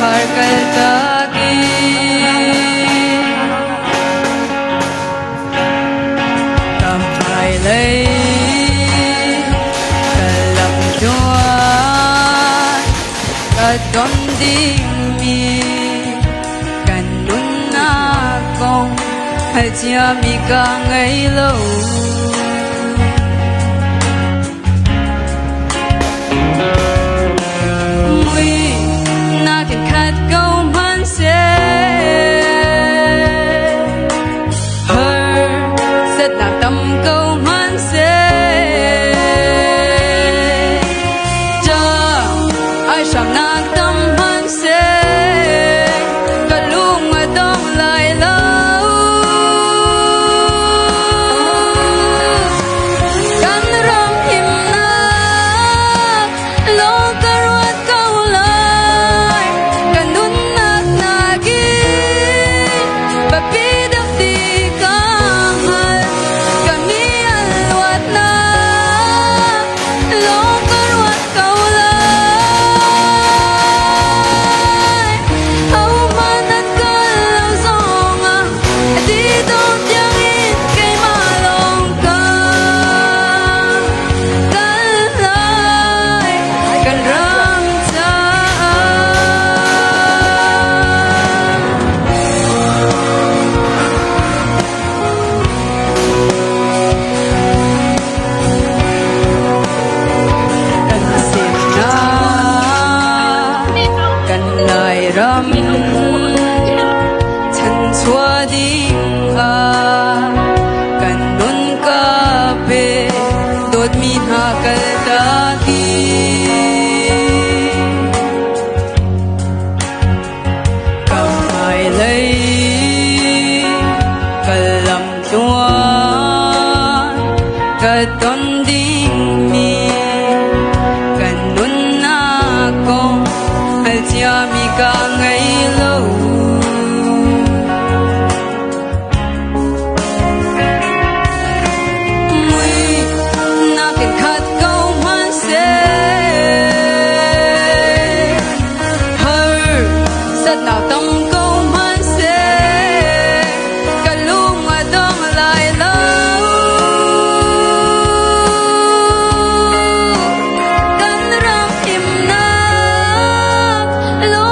har kaltagi kamay lay kalam chuan kadom ding mi kanun na kong hay chia mi ka ngay lâu ram chan chua ding a kan nun ka pe dot mi ha kal ta ki kamai lay kalam chuan ka ton ding mi kan nun na kong al chia mi ka ngay lâu mui na cái khát câu man se hơ rất nào tâm câu man se cả lúc mà đông lại lâu cắn răng im na lo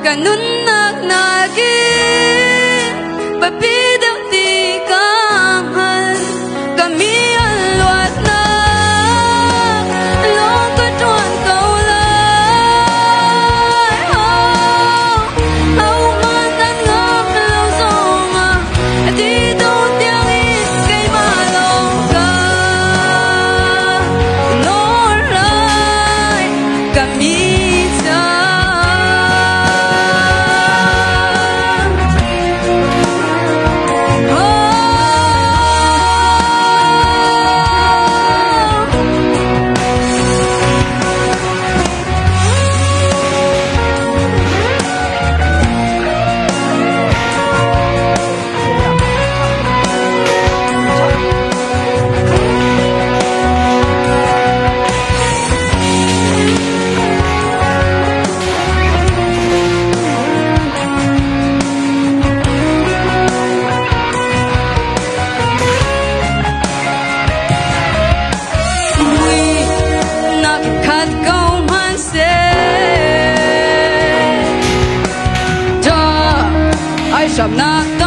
kanun nak nagin babidang di kahan kami alwat na long katuan kaulay man ang ngap lao zonga di don't tiangin kay malong ka noray kami sắp nát